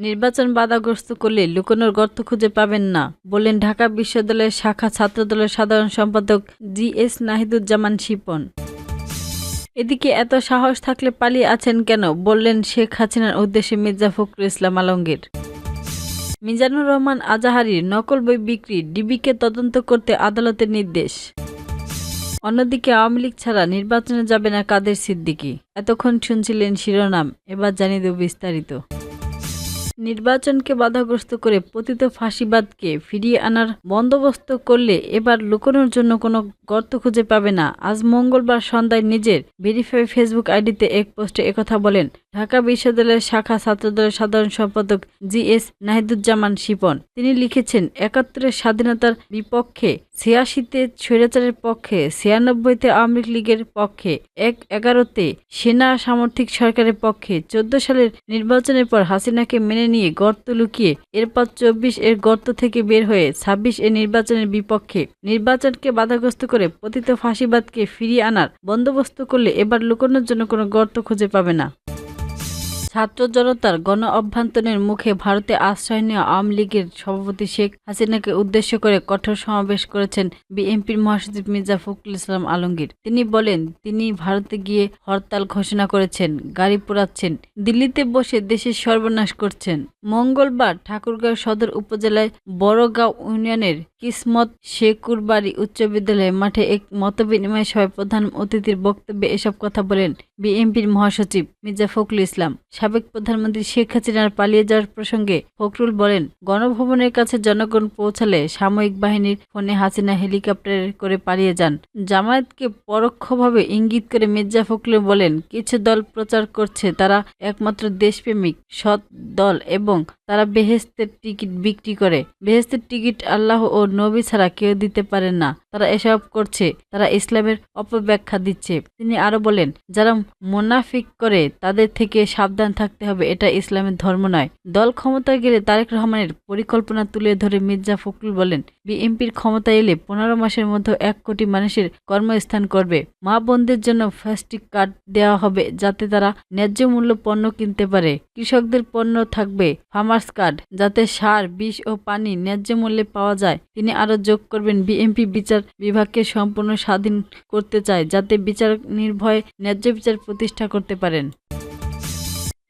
নির্বাচন বাধাগ্রস্ত করলে লুকানোর গর্ত খুঁজে পাবেন না, বললেন ঢাকা বিশ্ববিদ্যালয়ের শাখা ছাত্রদলের সাধারণ সম্পাদক জিএস নাহিদুজ্জামান শিপন। এদিকে এত সাহস থাকলে পালিয়ে আছেন কেন, বললেন শেখ হাসিনার উদ্দেশ্যে মির্জা ফখরুল ইসলাম আলমগীর। মিজানুর রহমান আজাহারীর নকল বই বিক্রি, ডিবিকে তদন্ত করতে আদালতের নির্দেশ। অন্যদিকে আওয়ামী লীগ ছাড়া নির্বাচনে যাবে না কাদের সিদ্দিকী। এতক্ষণ শুনছিলেন শিরোনাম, এবার জানিয়ে দেব বিস্তারিত। নির্বাচনকে বাধাগ্রস্ত করে পতিত ফাঁসিবাদকে ফিরিয়ে আনার বন্দোবস্ত করলে এবার লুকানোর জন্য কোনো গর্ত খুঁজে পাবে না। আজ মঙ্গলবার সন্ধ্যায় নিজের ভেরিফাই ফেসবুক আইডিতে এক পোস্টে একথা বলেন ঢাকা বিশ্ববিদ্যালয়ের শাখা ছাত্রদলের সাধারণ সম্পাদক জিএস নাহিদুজ্জামান শিপন। তিনি লিখেছেন, ৭১-এর স্বাধীনতার বিপক্ষে, ৮৬-তে স্বৈরাচারের পক্ষে, ৯৬-তে আওয়ামী লীগের পক্ষে, ১১-তে সেনা সামর্থিক সরকারের পক্ষে, ১৪ সালের নির্বাচনের পর হাসিনাকে মেনে নিয়ে গর্ত লুকিয়ে, এরপর ২৪-এর গর্ত থেকে বের হয়ে ২৬-এর নির্বাচনের বিপক্ষে। নির্বাচনকে বাধাগ্রস্ত করে পতিত ফাঁসিবাদকে ফিরিয়ে আনার বন্দোবস্ত করলে এবার লুকানোর জন্য কোনো গর্ত খুঁজে পাবে না। ছাত্র জনতার গণ অভ্যুত্থানের মুখে ভারতে আশ্রয় নেওয়া আওয়ামী লীগের সভাপতি শেখ হাসিনাকে উদ্দেশ্য করে কঠোর সমাবেশ করেছেন বিএনপির মহাসচিব মির্জা ফখরুল ইসলাম আলমগীর। তিনি বলেন, তিনি ভারতে গিয়ে হরতাল ঘোষণা করেছেন, গাড়ি পোড়াচ্ছেন, দিল্লিতে বসে দেশের সর্বনাশ করছেন। মঙ্গলবার ঠাকুরগাঁও সদর উপজেলায় বড়গাঁও ইউনিয়নের কিসমত শেকুরবাড়ি উচ্চ বিদ্যালয়ের মাঠে এক মতবিনিময় সভায় প্রধান অতিথির বক্তব্যে এসব কথা বলেন বিএনপির মহাসচিব মির্জা ফখরুল ইসলাম। সাবেক প্রধানমন্ত্রী শেখ হাসিনার পালিয়ে যাওয়ার প্রসঙ্গে ফখরুল বলেন, গণভবনের কাছে জনগণ পৌঁছালে সামরিক বাহিনীর ফোনে হাসিনা হেলিকপ্টারে করে পালিয়ে যান। জামায়াতকে পরোক্ষভাবে ইঙ্গিত করে মির্জা ফখরুল বলেন, কিছু দল প্রচার করছে তারা একমাত্র দেশপ্রেমিক সৎ দল এবং তারা বেহেশতের টিকিট বিক্রি করে। বেহেশতের টিকিট আল্লাহ ও নবী ছাড়া কেউ দিতে পারেন না। তারা এসব করছে, তারা ইসলামের অপব্যাখ্যা দিচ্ছে। তিনি আরো বলেন, যারা মুনাফিক করে তাদের থেকে সাবধান থাকতে হবে, এটা ইসলামের ধর্ম নয়। দল ক্ষমতায় গেলে তারেক রহমানের পরিকল্পনা তুলে ধরে মির্জা ফখরুল বলেন, বিএনপির ক্ষমতায় এলে ১৫ মাসের মধ্যে ১ কোটি মানুষের কর্মস্থান করবে। মা বোনদের জন্য প্লাস্টিক কার্ড দেওয়া হবে যাতে তারা ন্যায্য মূল্য পণ্য কিনতে পারে। কৃষকদের পণ্য থাকবে ফার্মার্স কার্ড, যাতে সার, বিষ ও পানি ন্যায্য মূল্যে পাওয়া যায়। তিনি আরো যোগ করবেন, বিএনপি বিচার বিভাগকে সম্পূর্ণ স্বাধীন করতে চায় যাতে বিচার নির্ভয়ে ন্যায্য বিচার প্রতিষ্ঠা করতে পারেন।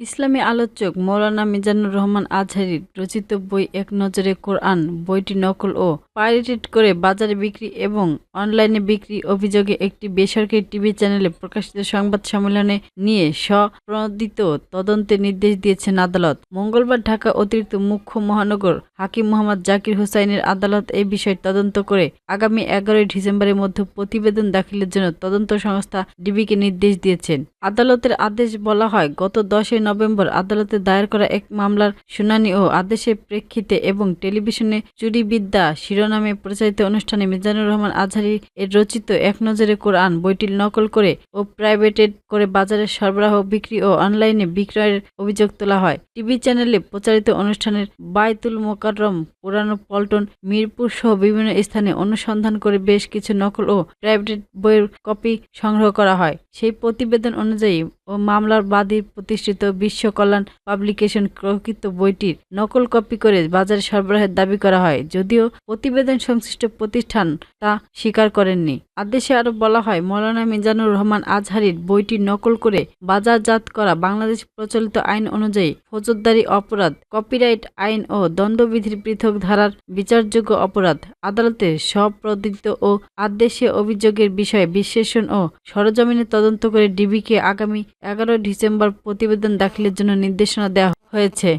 ইসলামী আলোচক মৌলানা মিজানুর রহমান আজহারীর রচিত বই এক নজরে কোরআন বইটি নকল ও পাইরেটেড করে বাজারে বিক্রি এবং অনলাইনে বিক্রি অভিযোগে একটি বেসরকারি টিভি চ্যানেলে প্রকাশিত সংবাদ সম্মেলনে নিয়ে স্বপ্রণোদিত তদন্তের নির্দেশ দিয়েছেন আদালত। মঙ্গলবার ঢাকা অতিরিক্ত মুখ্য মহানগর হাকিম মোহাম্মদ জাকির হুসাইনের আদালত এই বিষয়ে তদন্ত করে আগামী ১১ ডিসেম্বরের মধ্যে প্রতিবেদন দাখিলের জন্য তদন্ত সংস্থা ডিবিকে নির্দেশ দিয়েছেন। আদালতের আদেশ বলা হয়, গত ১০ নভেম্বর আদালতে দায়ের করা এক মামলার শুনানি ও আদেশের প্রেক্ষিতে এবং টেলিভিশনে চুরিবিদ্যা শিরোনামে প্রচারিত অনুষ্ঠানে মিজানুর রহমান আজহারী এর রচিত এক নজরে কোরআন বইটি নকল করে ও প্রাইভেটেড করে বাজারে সরবরাহ, বিক্রি ও অনলাইনে বিক্রয়ের অভিযোগ তোলা হয়। টিভি চ্যানেলে প্রচারিত অনুষ্ঠানের বায়তুল মোকাররম, পুরানো পল্টন, মিরপুর সহ বিভিন্ন স্থানে অনুসন্ধান করে বেশ কিছু নকল ও প্রাইভেটেড বইয়ের কপি সংগ্রহ করা হয়। সেই প্রতিবেদন অনুযায়ী ও মামলার বাদী প্রতিষ্ঠিত বিশ্ব কল্যাণ পাবলিকেশন প্রকৃত বইটির নকল কপি করে বাজারে সরবরাহের দাবি করা হয়, যদিও প্রতিবেদন সংশ্লিষ্ট প্রতিষ্ঠান তা স্বীকার করেননি। আদেশে আরো বলা হয়, মৌলানা মিজানুর রহমান আজহারীর বইটি নকল করে বাজারজাত করা বাংলাদেশ প্রচলিত আইন অনুযায়ী ফৌজদারি অপরাধ, কপিরাইট আইন ও দণ্ডবিধির পৃথক ধারার বিচারযোগ্য অপরাধ। আদালতে স্বপ্রণোদিত ও আদেশে অভিযোগের বিষয়ে বিশ্লেষণ ও সরজমিনে তদন্ত করে ডিবিকে আগামী ১১ ডিসেম্বর প্রতিবেদন দাখিলের জন্য নির্দেশনা দেওয়া হয়েছে।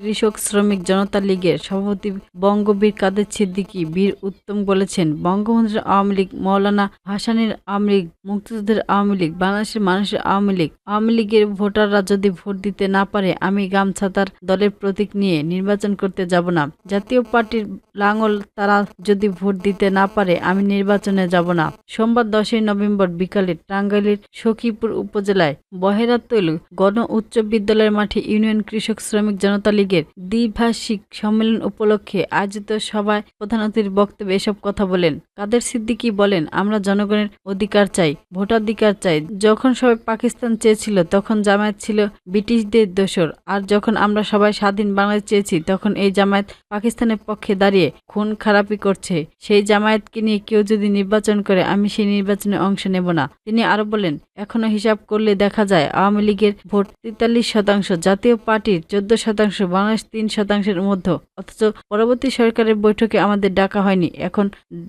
কৃষক শ্রমিক জনতা লীগের সভাপতি বঙ্গবীর কাদের সিদ্দিকী বীর উত্তম বলেছেন, বঙ্গবন্ধুর আওয়ামী লীগ, মৌলানা ভাসানীর আওয়ামী লীগ, মুক্তিযুদ্ধের আওয়ামী লীগ, বাংলাদেশের মানুষের আওয়ামী লীগ। আওয়ামী লীগের ভোটাররা যদি ভোট দিতে না পারে, আমি গামছাতার দলের প্রতীক নিয়ে নির্বাচন করতে যাব না। জাতীয় পার্টির লাঙ্গল তারা যদি ভোট দিতে না পারে, আমি নির্বাচনে যাব না। সোমবার ১০ নভেম্বর বিকালে টাঙ্গাইলের সখীপুর উপজেলায় বহেরাতৈল গণ উচ্চ বিদ্যালয়ের মাঠে ইউনিয়ন কৃষক শ্রমিক জনতা লীগ লীগের দ্বিভাষিক সম্মেলন উপলক্ষে আয়োজিত সভায় প্রধান অতিথির বক্তব্যে এসব কথা বলেন। কাদের সিদ্দিকী বলেন, আমরা জনগণের অধিকার চাই, ভোটাধিকার চাই। যখন সবাই পাকিস্তান চেয়েছিল তখন জামায়াত ছিল ব্রিটিশদের দোসর, আর যখন আমরা সবাই স্বাধীন বাংলাদেশ চেয়েছি তখন এই জামায়াত পাকিস্তানের পক্ষে দাঁড়িয়ে খুন খারাপি করছে। সেই জামায়াতকে নিয়ে কেউ যদি নির্বাচন করে আমি সেই নির্বাচনে অংশ নেব না। তিনি আরো বলেন, এখনো হিসাব করলে দেখা যায় আওয়ামী লীগের ভোট 43%, জাতীয় পার্টির 14%, বাংলাদেশ 3%-এর মধ্যে। অথচ পরবর্তী সরকারের বৈঠকে আমাদের ডাকা হয়নি, এখন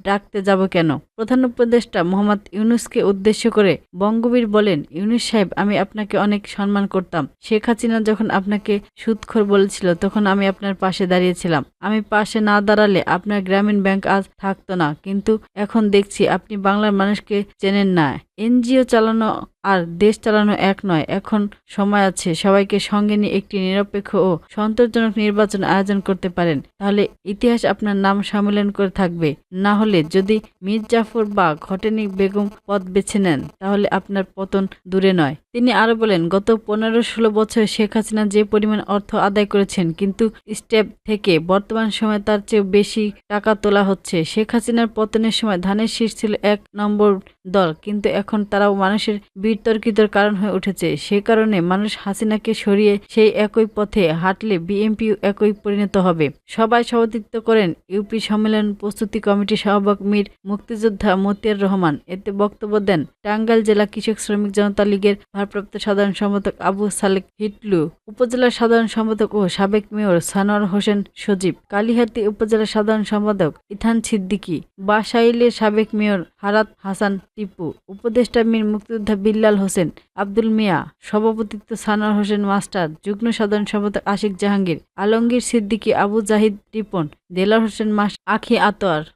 ডাকতে যাব কেন? প্রধান উপদেষ্টা মোহাম্মদ ইউনূসকে উদ্দেশ্য করে বঙ্গবীর বলেন, ইউনূস সাহেব, আমি আপনাকে অনেক সম্মান করতাম। শেখ হাসিনা যখন আপনাকে সুদখোর বলেছিল তখন আমি আপনার পাশে দাঁড়িয়েছিলাম। আমি পাশে না দাঁড়ালে আপনার গ্রামীণ ব্যাংক আজ থাকতো না। কিন্তু এখন দেখছি আপনি বাংলার মানুষকে চেনেন না। এনজিও চালানো আর দেশ চালানো এক নয়। এখন সময় আছে সবাইকে সঙ্গে নিয়ে একটি নিরপেক্ষ ও সন্তোষজনক নির্বাচন আয়োজন করতে পারেন। তাহলে ইতিহাস আপনার নাম সম্মেলন করে থাকবে। না হলে যদি মীর জাফর বা ঘটেনি বেগম পথ বেছে নেন তাহলে আপনার পতন দূরে নয়। তিনি আরো বলেন, গত 15-16 বছরে শেখ হাসিনা যে পরিমাণ অর্থ আদায় করেছেন, কিন্তু স্টেপ থেকে বর্তমান সময়ে তার চেয়ে বেশি টাকা তোলা হচ্ছে। শেখ হাসিনার পতনের সময় ধানের শীষ ছিল 1 নম্বর দল, কিন্তু এখন তারাও মানুষের বিতর্কিতর কারণ হয়ে উঠেছে। সে কারণে মানুষ হাসিনাকে সরিয়ে সেই একই পথে হাঁটলে বিএনপিও একই পরিণত হবে। সবাই সভাপতিত্ব করেন ইউপি সম্মেলন প্রস্তুতি কমিটির সভাপতি মীর মুক্তিযোদ্ধা মতিয়ার রহমান। এতে বক্তব্য দেন টাঙ্গাইল জেলা কৃষক শ্রমিক জনতা লীগের ভারপ্রাপ্ত সাধারণ সম্পাদক আবু সালেক হিটলু, উপজেলা সাধারণ সম্পাদক ও সাবেক মেয়র সানোয়ার হোসেন সজীব, কালিহাতী উপজেলা সাধারণ সম্পাদক ইথান সিদ্দিকী, বাসাইলের সাবেক মেয়র হারাত হাসান টিপু, উপদেষ্টা মীর মুক্তিযোদ্ধা বিল্লাল হোসেন, আব্দুল মিয়া, সভাপতিত্ব সানোয়ার হোসেন মাস্টার, যুগ্ম সাধারণ সম্পাদক আশিক জাহাঙ্গীর, আলমগীর সিদ্দিকী, আবু জাহিদ রিপন, দেলার হোসেন আখি আতোয়ার।